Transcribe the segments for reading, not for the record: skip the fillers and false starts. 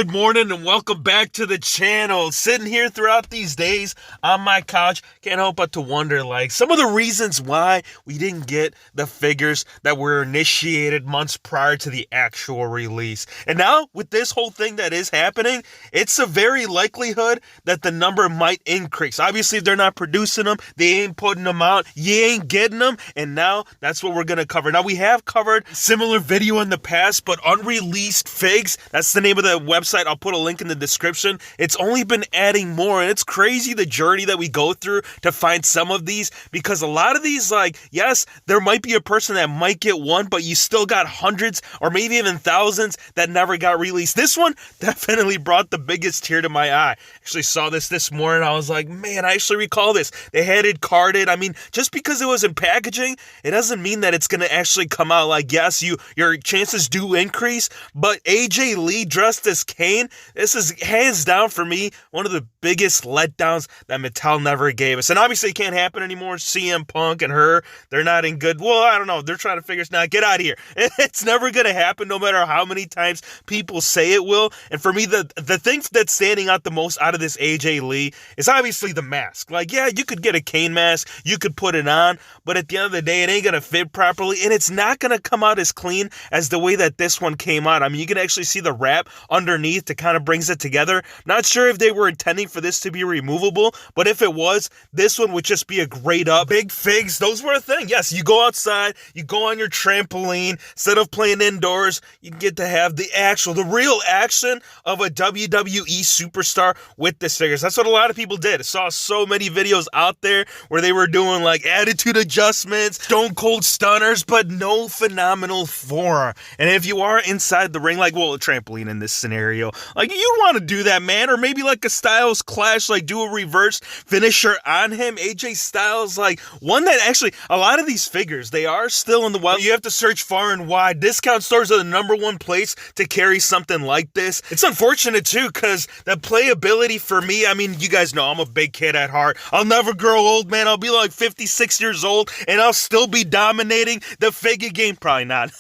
Good morning and welcome back to the channel. Sitting here throughout these days on my couch, can't help but to wonder some of the reasons why we didn't get the figures that were initiated months prior to the actual release. And now with this whole thing that is happening, it's a very likelihood that the number might increase. Obviously, if they're not producing them, they ain't putting them out, you ain't getting them, and now that's what we're going to cover. Now, we have covered a similar video in the past, but Unreleased Figs, that's the name of the website. I'll put a link in the description. It's only been adding more, and it's crazy the journey that we go through to find some of these, because a lot of these, yes, there might be a person that might get one, but you still got hundreds or maybe even thousands that never got released. This one definitely brought the biggest tear to my eye. Actually saw this morning. I was like, man, I actually recall this. They had it carded. I mean, just because it was in packaging, it doesn't mean that it's going to actually come out. Yes, your chances do increase, but AJ Lee dressed as Kane, this is hands down for me one of the biggest letdowns that Mattel never gave us. And obviously it can't happen anymore. CM Punk and her, they're not in good, I don't know, they're trying to figure it out. Get out of here. It's never going to happen no matter how many times people say it will. And for me, the thing that's standing out the most out of this AJ Lee is obviously the mask. Yeah, you could get a Kane mask, you could put it on, but at the end of the day, it ain't going to fit properly, and it's not going to come out as clean as the way that this one came out. I mean, you can actually see the wrap underneath to kind of brings it together. Not sure if they were intending for this to be removable, but if it was, this one would just be a grade up. Big figs, those were a thing. Yes, you go outside, you go on your trampoline, instead of playing indoors, you get to have the real action of a WWE superstar with this figures. That's what a lot of people did. I saw so many videos out there where they were doing attitude adjustments, stone cold stunners, but no phenomenal forearm. And if you are inside the ring, a trampoline in this scenario, you'd want to do that, man. Or maybe a Styles Clash, do a reverse finisher on him. AJ Styles, one that actually, a lot of these figures, they are still in the wild. You have to search far and wide. Discount stores are the number one place to carry something like this. It's unfortunate too, because the playability for me, I mean, you guys know I'm a big kid at heart. I'll never grow old, man. I'll be 56 years old and I'll still be dominating the figure game. Probably not.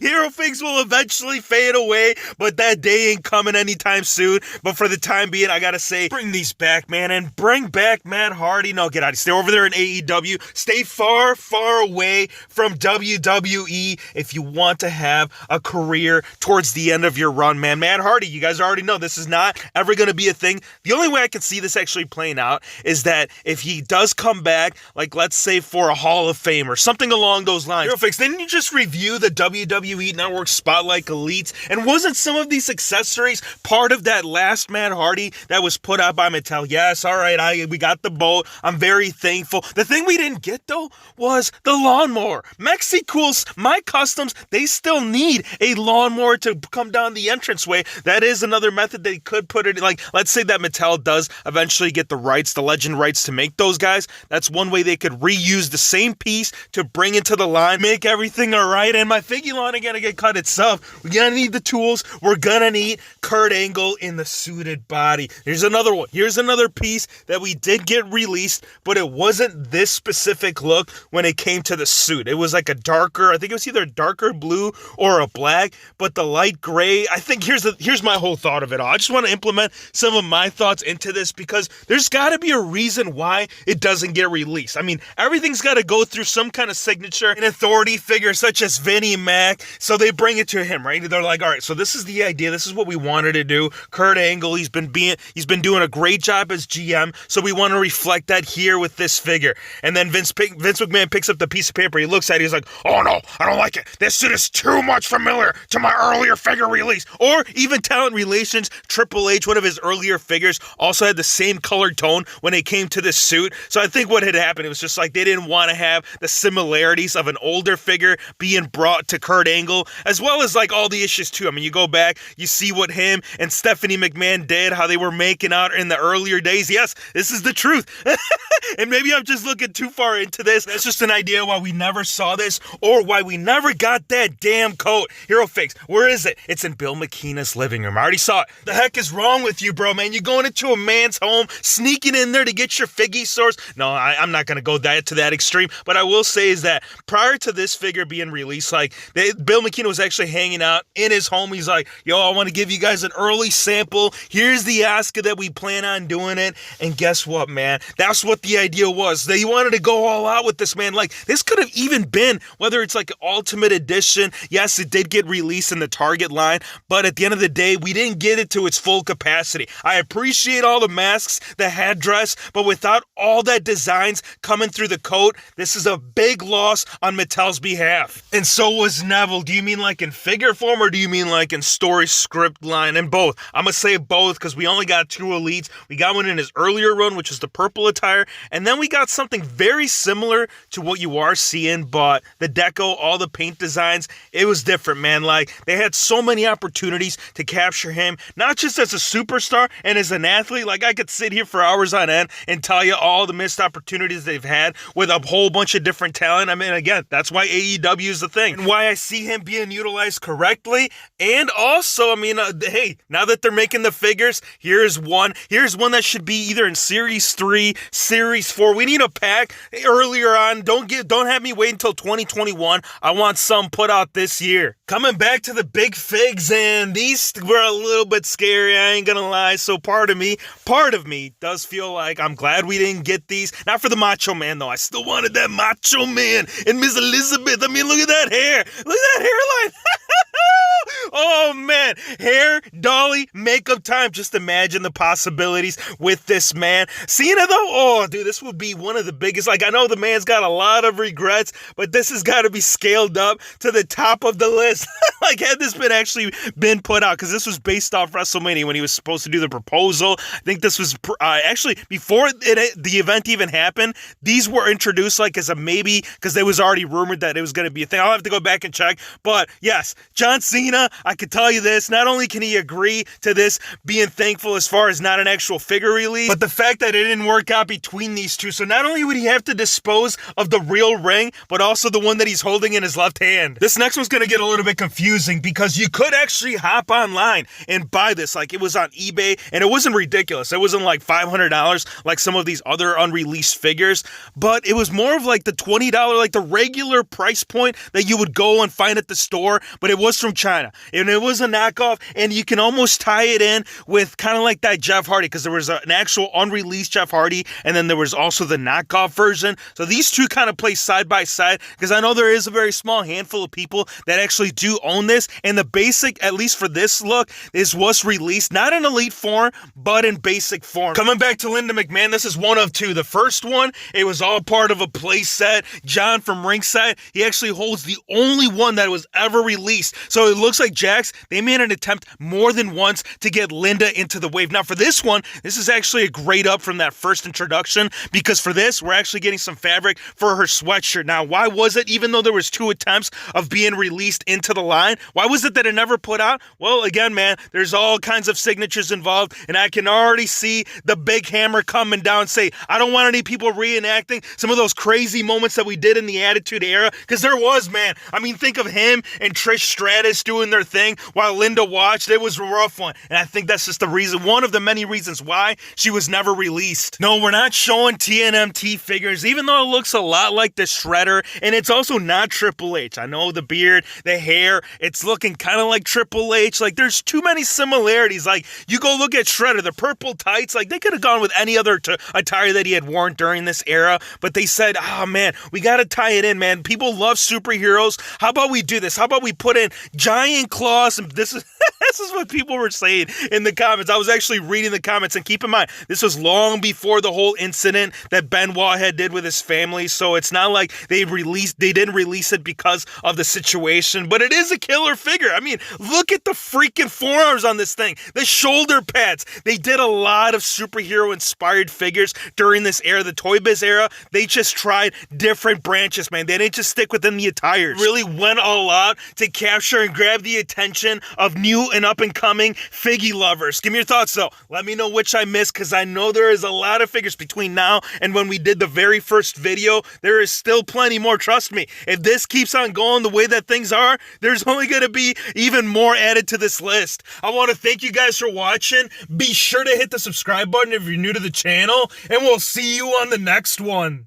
Hero Figs will eventually fade away, but that day ain't coming anytime soon. But for the time being, I gotta say, bring these back, man, and bring back Matt Hardy. No, get out of here. Stay over there in AEW. Stay far, far away from WWE if you want to have a career towards the end of your run, man. Matt Hardy, you guys already know this is not ever gonna be a thing. The only way I can see this actually playing out is that if he does come back, let's say for a Hall of Fame or something along those lines. Hero Figs, didn't you just review the WWE Network Spotlight Elites? And wasn't some of these accessories part of that last Matt Hardy that was put out by Mattel? Yes, all right, we got the boat. I'm very thankful. The thing we didn't get, though, was the lawnmower. Mexicools, my customs, they still need a lawnmower to come down the entranceway. That is another method they could put it, let's say that Mattel does eventually get the rights, the legend rights to make those guys. That's one way they could reuse the same piece to bring it to the line, make everything all right. And my figure line ain't gonna get cut itself. We're gonna need the tools. We're gonna need Kurt Angle in the suited body. Here's another one. Here's another piece that we did get released, but it wasn't this specific look when it came to the suit. It was a darker, I think it was either a darker blue or a black, but the light gray, I think here's my whole thought of it all. I just want to implement some of my thoughts into this because there's got to be a reason why it doesn't get released. I mean, everything's got to go through some kind of signature, an authority figure such as Vinnie Mac, so they bring it to him, right? They're all right, so this is the idea, this is what we wanted to do. Kurt Angle, he's been doing a great job as GM, so we want to reflect that here with this figure. And then Vince McMahon picks up the piece of paper, he looks at it, he's like, oh no, I don't like it. This suit is too much familiar to my earlier figure release. Or even Talent Relations, Triple H, one of his earlier figures, also had the same color tone when it came to this suit. So I think what had happened, it was just they didn't want to have the similarities of an older figure being brought to Kurt Angle, as well as all the issues too. I mean, you go back, you see what him and Stephanie McMahon did, how they were making out in the earlier days. Yes, this is the truth. And maybe I'm just looking too far into this. That's just an idea why we never saw this or why we never got that damn coat. Hero Figs, where is it? It's in Bill McKenna's living room. I already saw it. The heck is wrong with you, bro, man? You going into a man's home, sneaking in there to get your figgy source? No, I'm not going to go to that extreme, but I will say is that prior to this figure being released, Bill Mcmahon was actually hanging out in his home. He's like, yo, I want to give you guys an early sample. Here's the Asuka that we plan on doing it. And guess what, man? That's what the idea was. They wanted to go all out with this, man. Like, this could have even been, whether it's like an Ultimate Edition. Yes, it did get released in the Target line, but at the end of the day, we didn't get it to its full capacity. I appreciate all the masks, the headdress, but without all that designs coming through the coat, this is a big loss on Mattel's behalf. And so was Neville. Do you mean like in figure form, or do you mean like in story script line? And both. I'm gonna say both because we only got 2 elites. We got one in his earlier run, which is the purple attire, and then we got something very similar to what you are seeing, but the deco, all the paint designs, it was different, man. Like, they had so many opportunities to capture him, not just as a superstar and as an athlete. Like, I could sit here for hours on end and tell you all the missed opportunities they've had with a whole bunch of different talent. I mean, again, that's why AEW is the thing, and why I see him being utilized correctly. And also, I mean, hey, now that they're making the figures, here's one that should be either in Series 3, Series 4. We need a pack earlier on. Don't have me wait until 2021. I want some put out this year. Coming back to the big figs, and these were a little bit scary, I ain't gonna lie. So part of me does feel like I'm glad we didn't get these. Not for the Macho Man, though. I still wanted that Macho Man and Miss Elizabeth. I mean, look at that hair. Look at that hairline. Oh, man. Hair, dolly, makeup time. Just imagine the possibilities with this man. Cena, though, oh, dude, this would be one of the biggest. Like, I know the man's got a lot of regrets, but this has got to be scaled up to the top of the list. Like, had this been put out, because this was based off WrestleMania when he was supposed to do the proposal. I think this was actually before the event even happened. These were introduced like as a maybe, because it was already rumored that it was going to be a thing. I'll have to go back and check. But yes, John Cena, I could tell you this, not only can he agree to this being thankful as far as not an actual figure release, but the fact that it didn't work out between these two. So not only would he have to dispose of the real ring, but also the one that he's holding in his left hand. This next one's going to get a little bit confusing, because you could actually hop online and buy this. Like, it was on eBay, and it wasn't ridiculous. It wasn't like $500 like some of these other unreleased figures, but it was more of like the $20, like the regular price point that you would go and find at the store, but it was from China, and it was a knockoff, and you can almost tie it in with kind of like that Jeff Hardy, because there was an actual unreleased Jeff Hardy, and then there was also the knockoff version. So these two kind of play side by side, because I know there is a very small handful of people that actually do own this, and the basic, at least for this look, was released not in elite form, but in basic form. Coming back to Linda McMahon, this is one of two. The first one, it was all part of a play set. John from ringside, he actually holds the only one that was ever released. So it looks like Jax, they made an attempt more than once to get Linda into the wave. Now for this one, this is actually a grade up from that first introduction, because for this, we're actually getting some fabric for her sweatshirt. Now, why was it, even though there was 2 attempts of being released into the line, why was it that it never put out? Well, again, man, there's all kinds of signatures involved, and I can already see the big hammer coming down, say, I don't want any people reenacting some of those crazy moments that we did in the Attitude Era, because there was, man. I mean, think of him and Trish Stratus doing their thing while Linda watched. It was a rough one, and I think that's just the reason, one of the many reasons why she was never released. No, we're not showing TNMT figures, even though it looks a lot like the Shredder, and it's also not Triple H. I know the beard, the hair, it's looking kind of like Triple H. Like, there's too many similarities. Like, you go look at Shredder, the purple tights, like, they could have gone with any other attire that he had worn during this era, but they said, oh man, we gotta tie it in, man. People love superheroes. How about we do this? How about we put in giant claws? And this is this is what people were saying in the comments. I was actually reading the comments, and keep in mind, this was long before the whole incident that Benoit had did with his family, so it's not like they didn't release it because of the situation, but it is a killer figure. I mean, look at the freaking forearms on this thing, the shoulder pads. They did a lot of superhero-inspired figures during this era, the Toy Biz era. They just tried different branches, man. They didn't just stick within the attires. Really went all out to capture and grab the attention of new and up-and-coming figgy lovers. Give me your thoughts, though. Let me know which I missed, because I know there is a lot of figures between now and when we did the very first video. There is still plenty more, trust me. If this keeps on going the way that things are, there's only going to be even more added to this list. I want to thank you guys for watching. Be sure to hit the subscribe button if you're new to the channel, and we'll see you on the next one.